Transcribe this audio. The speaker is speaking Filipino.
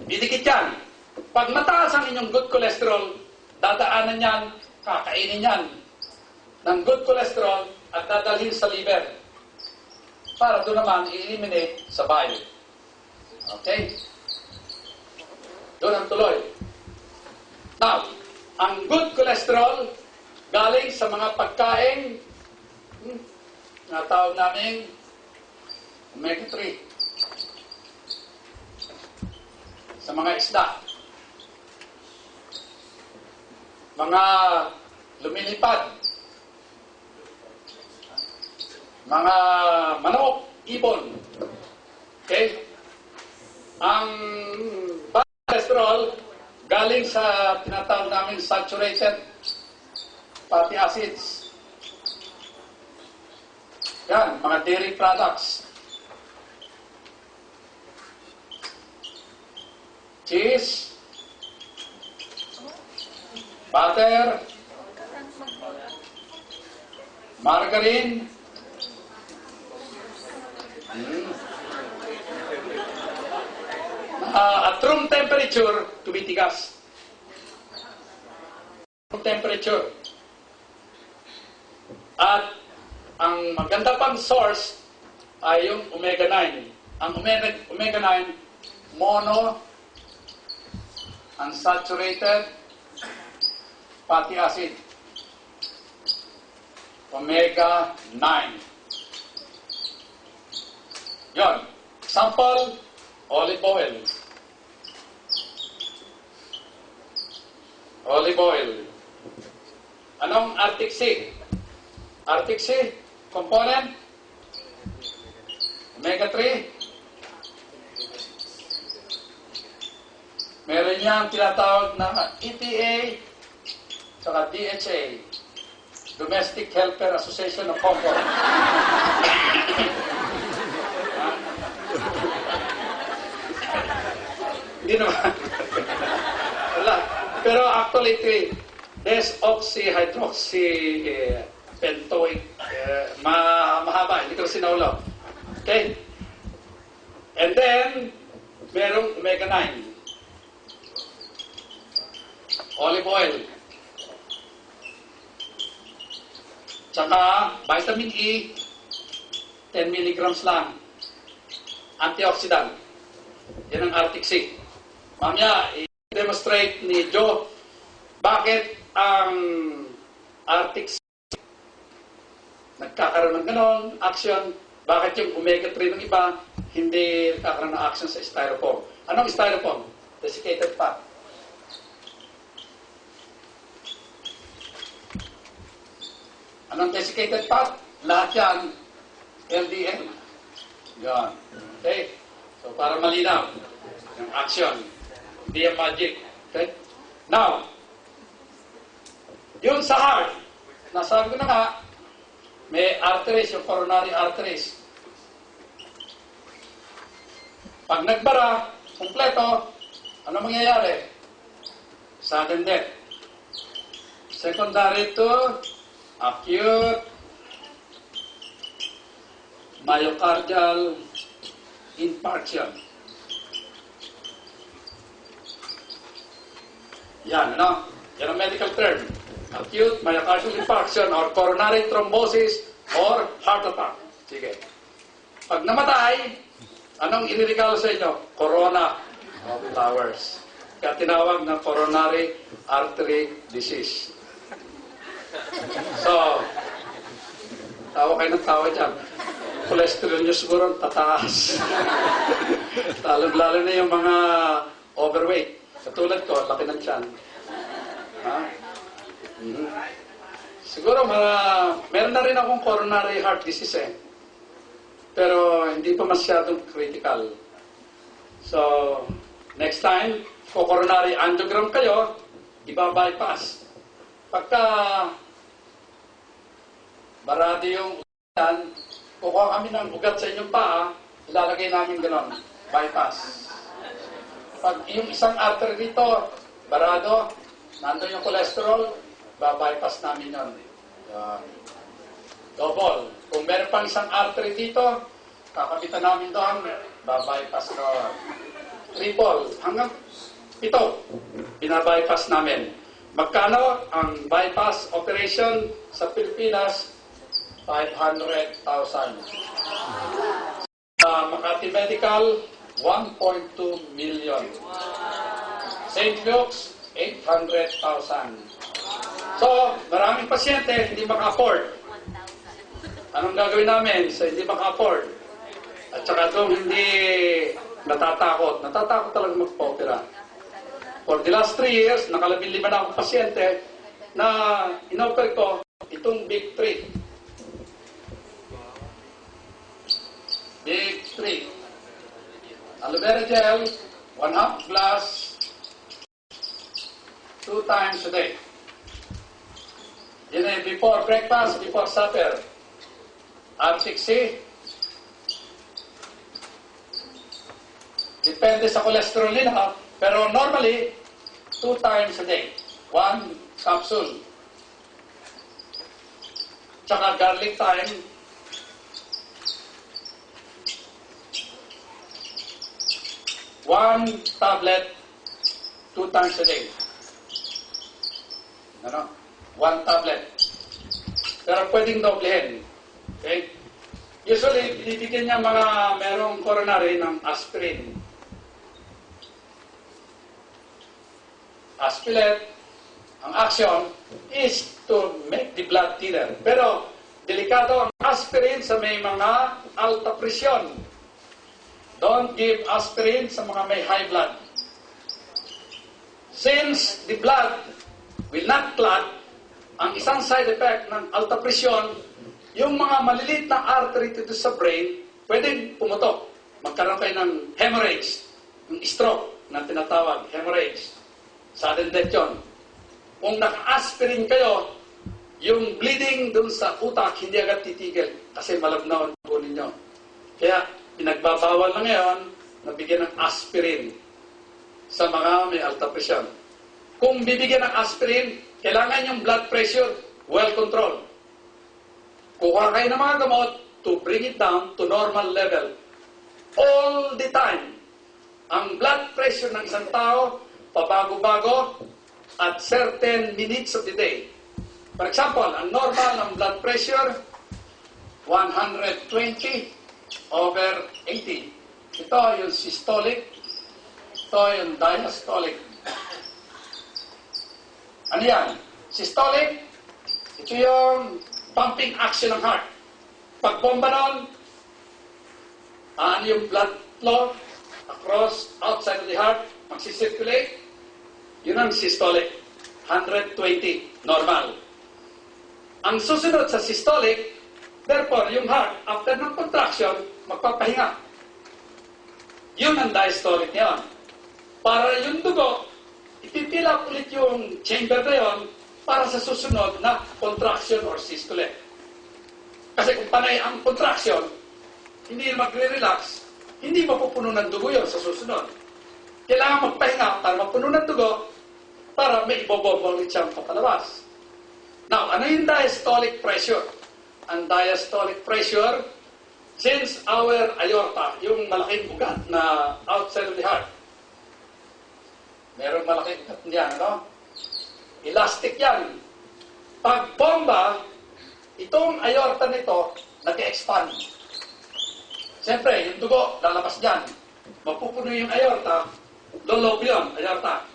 Didikit yan. Pag mataas ang inyong good cholesterol, dadaanan yan, kakainin yan ng good cholesterol at dadalhin sa liver para doon naman i-eliminate sa bile. Okay? Doon ang tuloy. Now, ang good cholesterol galing sa mga pagkain na tawag namin omega-3. Sa mga isda. Mga lumilipad. Mga manok, ibon. Okay? Ang bad cholesterol galing sa tinatawag namin saturated fatty acids. Yan, mga dairy products. Cheese, butter, margarine, at room temperature, tumitigas. Room temperature. At ang maganda pang source ay yung omega-9. Ang omega-9, mono unsaturated fatty acid. Omega-9. Yon. Example, olive oil. Olive oil. Anong Arctic Sea? Arctic Sea, component? Omega-3. Meron niyang tinatawag na EPA saka DHA, Domestic Helper Association of Hong Kong. Hindi naman. Wala. Pero actually, desoxyhydroxypentoic, mahaba, hindi ko sinaulo. Okay? And then, merong omega-9. Olive oil. Tsaka, vitamin E, 10 milligrams lang. Antioxidant. Yan ang Arctic Sea. Mamaya, i-demonstrate ni Joe bakit ang Arctic Sea nagkakaroon ng ganon, action, bakit yung omega-3 ng iba hindi nagkakaroon ng action sa styrofoam. Anong styrofoam? Desiccated fat. Anong desiccated fat? Lahat yan, LDL. Yan. Okay? So, para malinaw, yung action. Hindi yung magic. Okay? Now, yun sa heart, nasabi ko na nga, may arteries, yung coronary arteries. Pag nagbara, kumpleto, ano mangyayari? Sudden death. Secondary to acute myocardial infarction. Yan, ano? Yan ang medical term. Acute myocardial infarction or coronary thrombosis or heart attack. Sige. Pag namatay, anong iniregalo sa inyo? Corona of flowers. Kaya tinawag na coronary artery disease. So, tawa kayo ng tawa dyan. Cholesterol nyo siguro tataas. Lalo na yung mga overweight. Katulad ko, laki ng tiyan. Ha? Siguro, meron na rin akong coronary heart disease eh. Pero hindi pa masyadong critical. So, next time, kung coronary angiogram kayo, iba-bypass. Pagka barado yung ugat, kukuha kami ng ugat sa inyong paa, ilalagay namin gano'n, bypass. Pag yung isang artery dito, barado, nandun yung cholesterol, ba-bypass namin yun. Double. Kung meron pang isang artery dito, kakabitan namin doon, ba-bypass doon. triple, hanggang 7, binabypass namin. Magkano ang bypass operation sa Pilipinas? 500,000. Makati Medical, 1.2 million. St. Luke's, 800,000. So, maraming pasyente hindi maka-afford. Anong gagawin namin sa hindi maka-afford? At saka doon hindi natatakot. Natatakot talaga magpa-opera. For the last 3 years, nakalabing 5 na akong pasyente na in-offer ko itong Big 3. Big 3. Aloe vera gel, 1/2 glass, 2 times a day. Yun ay before breakfast, before supper. R6C. Depende sa cholesterol nila, pero normally, 2 times a day. 1 capsule. Tsaka garlic thyme. 1 tablet, 2 times a day. Ano? 1 tablet. Pero pwedeng doblehin. Okay? Usually, binibigyan niya mga merong coronary ng aspirin. Aspilette, ang action is to make the blood thinner. Pero, delikado ang aspirin sa may mga alta presyon. Don't give aspirin sa mga may high blood. Since the blood will not clot, ang isang side effect ng alta presyon, yung mga maliliit na artery dito sa brain, pwedeng pumutok. Magkaroon kayo ng hemorrhage, yung stroke na tinatawag, hemorrhage. Sudden death yun. Kung naka-aspirin kayo, yung bleeding dun sa utak, hindi agad titigil kasi malabnaw ang dugo ninyo. Kaya, pinagbabawal na ngayon na bigyan ng aspirin sa mga may alta presyon. Kung bibigyan ng aspirin, kailangan yung blood pressure well controlled. Kuha kayo ng mga gamot to bring it down to normal level. All the time. Ang blood pressure ng isang tao, pabago-bago at certain minutes of the day. For example, ang normal ng blood pressure, 120 over 80. Ito yung systolic, ito yung diastolic. Ano yan? Systolic, ito yung pumping action ng heart. Pag bomba nun, ano yung blood flow across, outside of the heart, magsisirculate, yun ang systolic. 120, normal. Ang susunod sa systolic, therefore, yung heart, after ng contraction, magpapahinga. Yun ang diastolic niya. Para yung dugo, ipipila ulit yung chamber na yun para sa susunod na contraction or systole. Kasi kung panay ang contraction, hindi magre-relax, hindi mapupuno ng dugo yun sa susunod. Kailangan magpahinga para mapuno ng dugo para may ibobomba ulit siyang papalabas. Now, ano yung diastolic pressure? Ang diastolic pressure, since our aorta, yung malaking ugat na outside of the heart, merong malaking ugat niyan, no? Elastic yan. Pag bomba, itong aorta nito, nag-expand. Siyempre, yung dugo, lalabas dyan. Mapupuno yung aorta, lolob yun, aorta.